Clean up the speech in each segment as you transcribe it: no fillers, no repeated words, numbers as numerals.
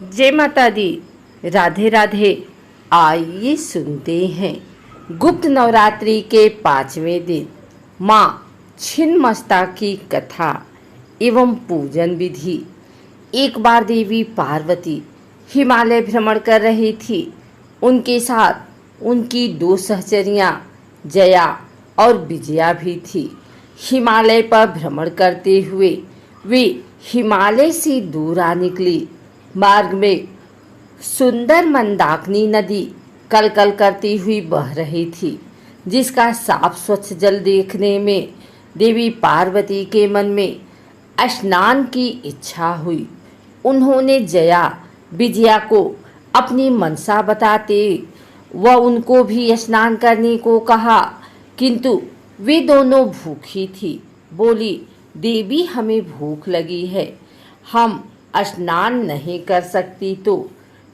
जय माता दी। राधे राधे। आइए सुनते हैं गुप्त नवरात्रि के 5वें दिन माँ छिन्नमस्ता की कथा एवं पूजन विधि। एक बार देवी पार्वती हिमालय भ्रमण कर रही थी। उनके साथ उनकी 2 सहचरियाँ जया और विजया भी थी। हिमालय पर भ्रमण करते हुए वे हिमालय से दूर आ निकली। मार्ग में सुंदर मंदाकिनी नदी कलकल करती हुई बह रही थी, जिसका साफ स्वच्छ जल देखने में देवी पार्वती के मन में स्नान की इच्छा हुई। उन्होंने जया विजया को अपनी मनसा बताते वह उनको भी स्नान करने को कहा, किंतु वे दोनों भूखी थी। बोली, देवी हमें भूख लगी है, हम स्नान नहीं कर सकती। तो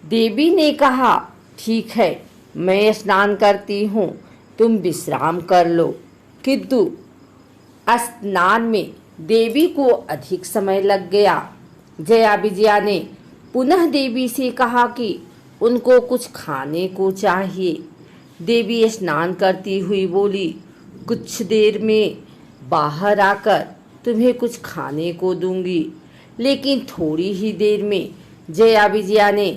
देवी ने कहा, ठीक है, मैं स्नान करती हूँ, तुम विश्राम कर लो। किंतु स्नान में देवी को अधिक समय लग गया। जया विजया ने पुनः देवी से कहा कि उनको कुछ खाने को चाहिए। देवी स्नान करती हुई बोली, कुछ देर में बाहर आकर तुम्हें कुछ खाने को दूंगी। लेकिन थोड़ी ही देर में जया विजया ने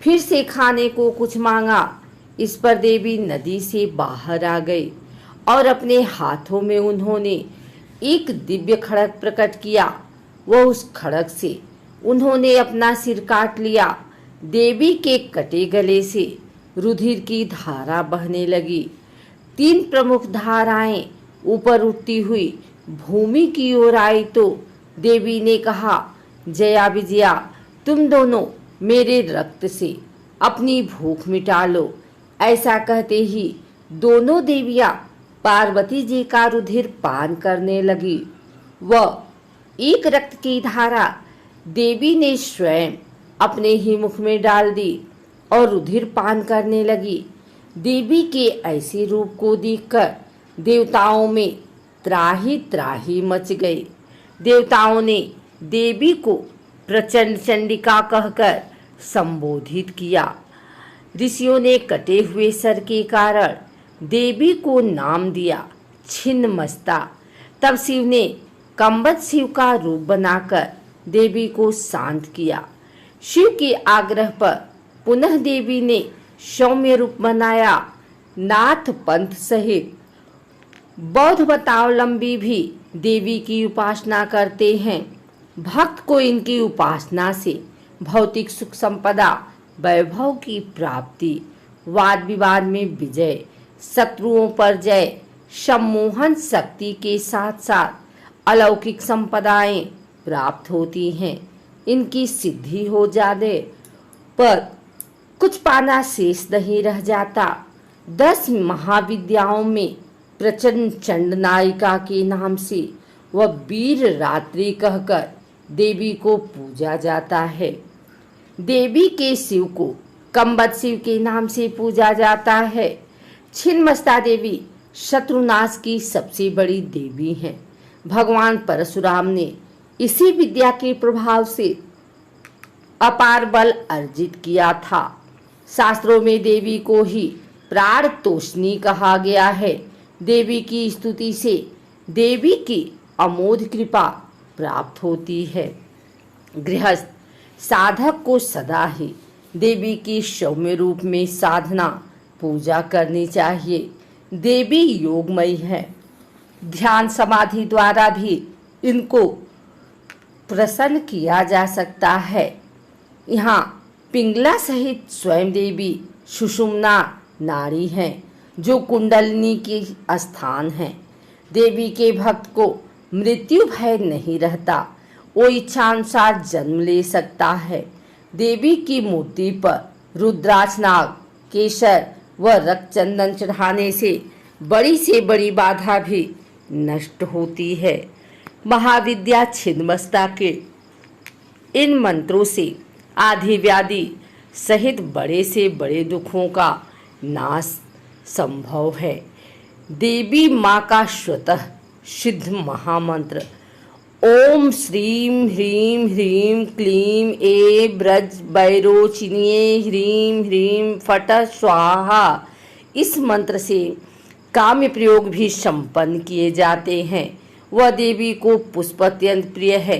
फिर से खाने को कुछ मांगा। इस पर देवी नदी से बाहर आ गई और अपने हाथों में उन्होंने एक दिव्य खड्ग प्रकट किया। वह उस खड्ग से उन्होंने अपना सिर काट लिया। देवी के कटे गले से रुधिर की धारा बहने लगी। 3 प्रमुख धाराएं ऊपर उठती हुई भूमि की ओर आई तो देवी ने कहा, जया विजया, तुम दोनों मेरे रक्त से अपनी भूख मिटा लो। ऐसा कहते ही दोनों देवियां पार्वती जी का रुधिर पान करने लगी। वह एक रक्त की धारा देवी ने स्वयं अपने ही मुख में डाल दी और रुधिर पान करने लगी। देवी के ऐसे रूप को देखकर देवताओं में त्राही त्राही मच गई। देवताओं ने देवी को प्रचंड चंडिका कहकर संबोधित किया। ऋषियों ने कटे हुए सर के कारण देवी को नाम दिया छिन्नमस्ता। तब शिव ने कंबद शिव का रूप बनाकर देवी को शांत किया। शिव के आग्रह पर पुनः देवी ने सौम्य रूप बनाया। नाथ पंथ सहित बौद्ध मतावलंबी भी देवी की उपासना करते हैं। भक्त को इनकी उपासना से भौतिक सुख संपदा, वैभव की प्राप्ति, वाद विवाद में विजय, शत्रुओं पर जय, सम्मोहन शक्ति के साथ साथ अलौकिक संपदाएं प्राप्त होती हैं। इनकी सिद्धि हो जाने पर कुछ पाना शेष नहीं रह जाता। 10 महाविद्याओं में प्रचंड चंडनायिका के नाम से वह वीर रात्रि कहकर देवी को पूजा जाता है। देवी के शिव को कंबद शिव के नाम से पूजा जाता है। छिन्नमस्ता देवी शत्रुनाश की सबसे बड़ी देवी हैं। भगवान परशुराम ने इसी विद्या के प्रभाव से अपार बल अर्जित किया था। शास्त्रों में देवी को ही प्राण तोषणी कहा गया है। देवी की स्तुति से देवी की अमोघ कृपा प्राप्त होती है। गृहस्थ साधक को सदा ही देवी की सौम्य रूप में साधना पूजा करनी चाहिए। देवी योगमयी है। ध्यान समाधि द्वारा भी इनको प्रसन्न किया जा सकता है। यहाँ पिंगला सहित स्वयं देवी सुषुम्ना नाड़ी हैं, जो कुंडलिनी के स्थान है। देवी के भक्त को मृत्यु भय नहीं रहता, वो इच्छानुसार जन्म ले सकता है। देवी की मूर्ति पर रुद्राक्ष, नाग, केसर व रक्त चंदन चढ़ाने से बड़ी बाधा भी नष्ट होती है। महाविद्या छिन्नमस्ता के इन मंत्रों से आदि व्याधि सहित बड़े से बड़े दुखों का नाश संभव है। देवी माँ का स्वतः सिद्ध महामंत्र ओम श्रीं ह्रीं ह्रीं क्लीं ए ब्रज बैरोचिन्ये ह्रीं ह्रीं फट स्वाहा। इस मंत्र से काम्य प्रयोग भी संपन्न किए जाते हैं। वह देवी को पुष्प अत्यंत प्रिय है,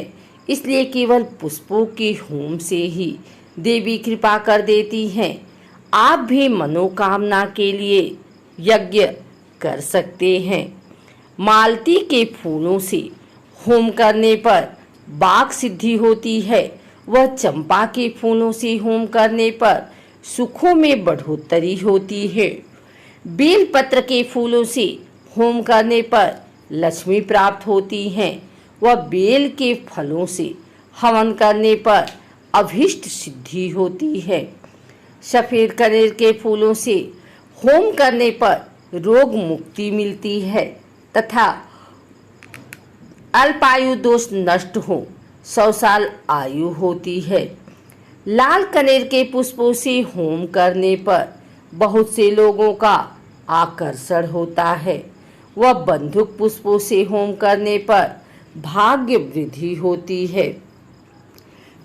इसलिए केवल पुष्पों के होम से ही देवी कृपा कर देती हैं। आप भी मनोकामना के लिए यज्ञ कर सकते हैं। मालती के फूलों से होम करने पर वाक सिद्धि होती है। वह चंपा के फूलों से होम करने पर सुखों में बढ़ोतरी होती है। बेल पत्र के फूलों से होम करने पर लक्ष्मी प्राप्त होती है। वह बेल के फलों से हवन करने पर अभीष्ट सिद्धि होती है। सफेद कनेर के फूलों से होम करने पर रोग मुक्ति मिलती है तथा अल्पायु दोष नष्ट हो 100 साल आयु होती है। लाल कनेर के पुष्पों से होम करने पर बहुत से लोगों का आकर्षण होता है। वह बंदूक पुष्पों से होम करने पर भाग्य वृद्धि होती है।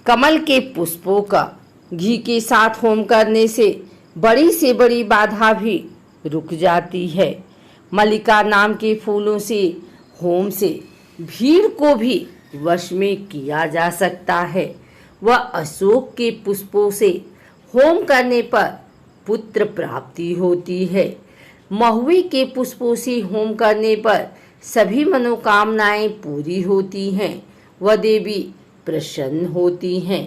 कमल के पुष्पों का घी के साथ होम करने से बड़ी बाधा भी रुक जाती है। मल्लिका नाम के फूलों से होम से भीड़ को भी वश में किया जा सकता है। वह अशोक के पुष्पों से होम करने पर पुत्र प्राप्ति होती है। महुए के पुष्पों से होम करने पर सभी मनोकामनाएं पूरी होती हैं। वह देवी प्रसन्न होती हैं।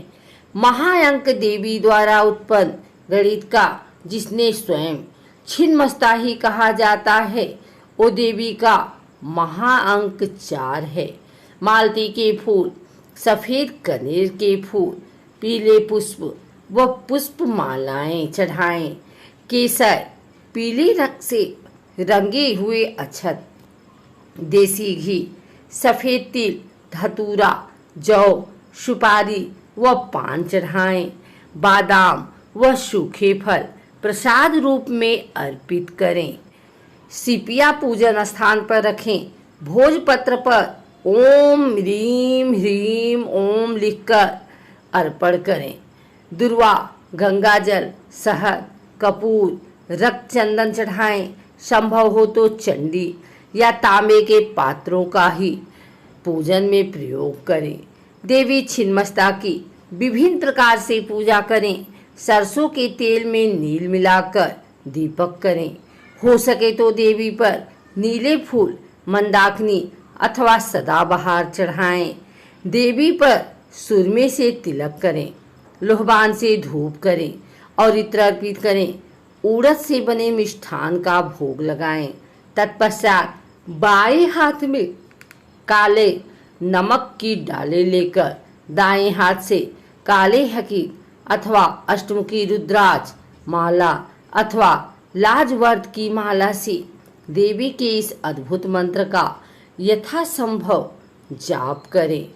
महाअंक देवी द्वारा उत्पन्न गणित का जिसने स्वयं छिन्नमस्ता ही कहा जाता है, वो देवी का महाअंक 4 है। मालती के फूल, सफेद कनेर के फूल, पीले पुष्प व पुष्प मालाएं चढ़ाएं। केसर, पीले रंग से रंगे हुए अक्षत, देसी घी, सफेद तिल, धतूरा, जौ, सुपारी व पान चढ़ाएं। बादाम व सूखे फल प्रसाद रूप में अर्पित करें। सिपिया पूजन स्थान पर रखें। भोजपत्र पर ओम ह्रीं ह्रीं ओम लिखकर अर्पण करें। दुर्वा, गंगाजल, शहद, कपूर, रक्त चंदन चढ़ाएं। संभव हो तो चंडी या तांबे के पात्रों का ही पूजन में प्रयोग करें। देवी छिन्नमस्ता की विभिन्न प्रकार से पूजा करें। सरसों के तेल में नील मिलाकर दीपक करें। हो सके तो देवी पर नीले फूल, मंदाकिनी अथवा सदाबहार चढ़ाएं। देवी पर सुरमे से तिलक करें। लोहबान से धूप करें और इत्र अर्पित करें। उड़द से बने मिष्ठान का भोग लगाएं। तत्पश्चात बाएं हाथ में काले नमक की डाले लेकर दाएं हाथ से काले हकीर अथवा अष्टमुखी रुद्राक्ष माला अथवा लाजवर्द की माला से देवी के इस अद्भुत मंत्र का यथासंभव जाप करें।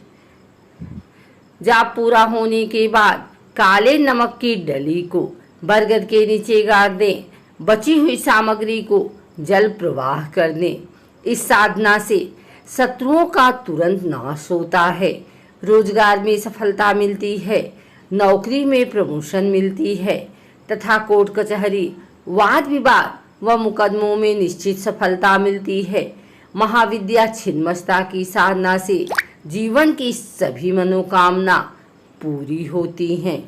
जाप पूरा होने के बाद काले नमक की डली को बरगद के नीचे गाड़ दें। बची हुई सामग्री को जल प्रवाह कर दें। इस साधना से शत्रुओं का तुरंत नाश होता है। रोजगार में सफलता मिलती है। नौकरी में प्रमोशन मिलती है तथा कोर्ट कचहरी, वाद विवाद व मुकदमों में निश्चित सफलता मिलती है। महाविद्या छिन्नमस्ता की साधना से जीवन की सभी मनोकामना पूरी होती हैं।